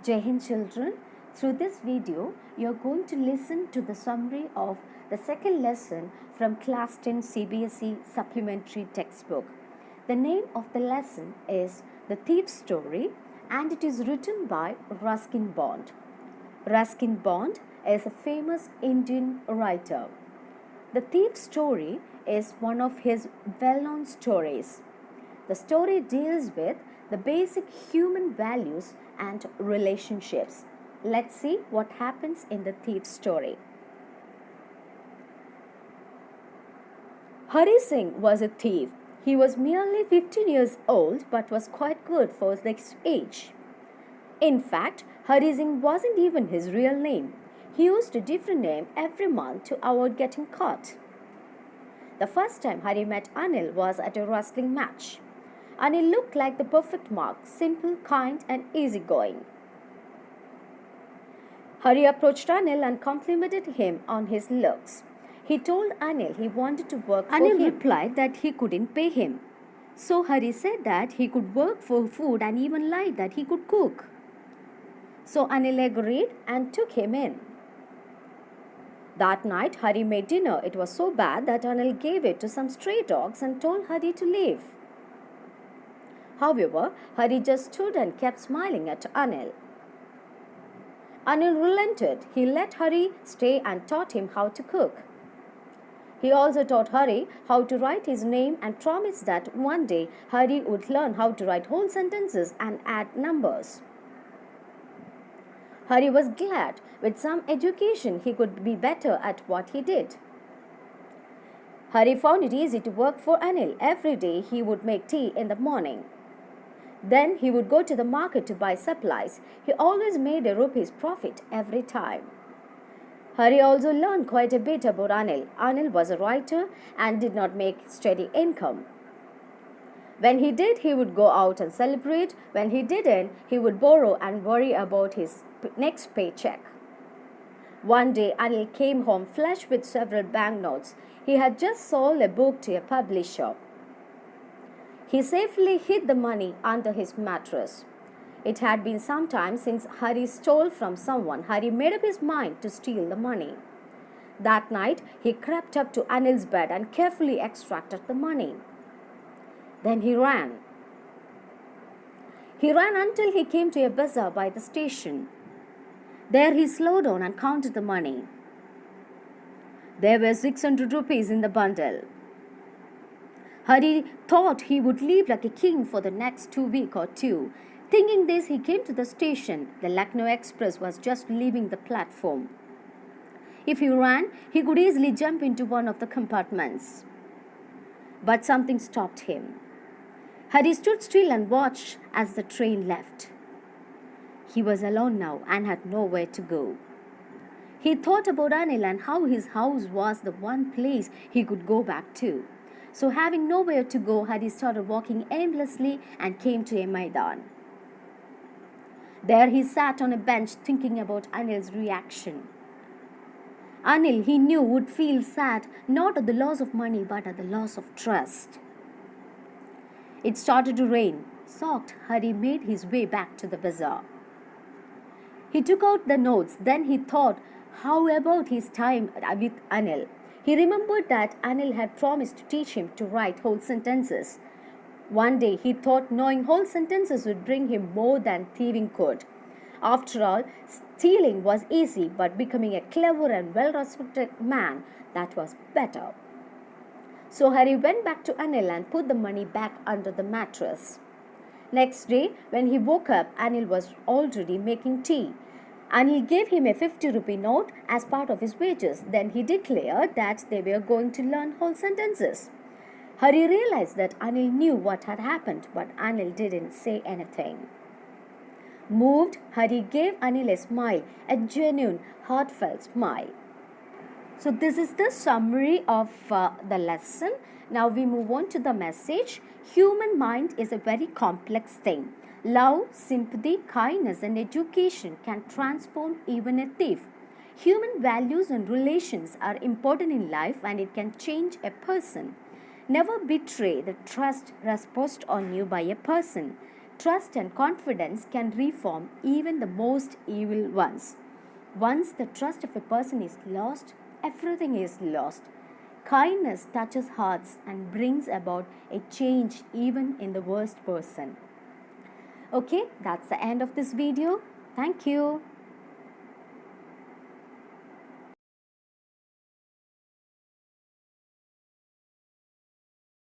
Jai Hind children, through this video you are going to listen to the summary of the second lesson from class 10 CBSE supplementary textbook. The name of the lesson is The Thief's Story and it is written by Ruskin Bond. Ruskin Bond is a famous Indian writer. The Thief's Story is one of his well-known stories. The story deals with the basic human values and relationships. Let's see what happens in the thief's story. Hari Singh was a thief. He was merely 15 years old but was quite good for his age. In fact, Hari Singh wasn't even his real name. He used a different name every month to avoid getting caught. The first time Hari met Anil was at a wrestling match. Anil looked like the perfect mark, simple, kind and easygoing. Hari approached Anil and complimented him on his looks. He told Anil he wanted to work for him. Anil replied that he couldn't pay him. So Hari said that he could work for food and even lied that he could cook. So Anil agreed and took him in. That night Hari made dinner. It was so bad that Anil gave it to some stray dogs and told Hari to leave. However, Hari just stood and kept smiling at Anil. Anil relented. He let Hari stay and taught him how to cook. He also taught Hari how to write his name and promised that one day Hari would learn how to write whole sentences and add numbers. Hari was glad. With some education, he could be better at what he did. Hari found it easy to work for Anil. Every day he would make tea in the morning. Then he would go to the market to buy supplies. He always made a rupee's profit every time. Hari also learned quite a bit about Anil. Anil was a writer and did not make steady income. When he did, he would go out and celebrate. When he didn't, he would borrow and worry about his next paycheck. One day, Anil came home flushed with several banknotes. He had just sold a book to a publisher. He safely hid the money under his mattress. It had been some time since Hari stole from someone. Hari made up his mind to steal the money. That night, he crept up to Anil's bed and carefully extracted the money. Then he ran. He ran until he came to a bazaar by the station. There he slowed down and counted the money. There were 600 rupees in the bundle. Hari thought he would live like a king for the next 2 weeks or two. Thinking this, he came to the station. The Lucknow Express was just leaving the platform. If he ran, he could easily jump into one of the compartments. But something stopped him. Hari stood still and watched as the train left. He was alone now and had nowhere to go. He thought about Anil and how his house was the one place he could go back to. So having nowhere to go, Hari started walking aimlessly and came to a Maidan. There he sat on a bench thinking about Anil's reaction. Anil, he knew, would feel sad not at the loss of money but at the loss of trust. It started to rain. Soaked, Hari made his way back to the bazaar. He took out the notes. Then he thought, how about his time with Anil? He remembered that Anil had promised to teach him to write whole sentences. One day he thought knowing whole sentences would bring him more than thieving could. After all, stealing was easy, but becoming a clever and well-respected man, that was better. So Hari went back to Anil and put the money back under the mattress. Next day, when he woke up, Anil was already making tea. Anil gave him a 50 rupee note as part of his wages. Then he declared that they were going to learn whole sentences. Hari realized that Anil knew what had happened, but Anil didn't say anything. Moved, Hari gave Anil a smile, a genuine, heartfelt smile. So this is the summary of the lesson. Now we move on to the message. Human mind is a very complex thing. Love, sympathy, kindness and education can transform even a thief. Human values and relations are important in life and it can change a person. Never betray the trust reposed on you by a person. Trust and confidence can reform even the most evil ones. Once the trust of a person is lost, everything is lost. Kindness touches hearts and brings about a change even in the worst person. Okay, that's the end of this video. Thank you.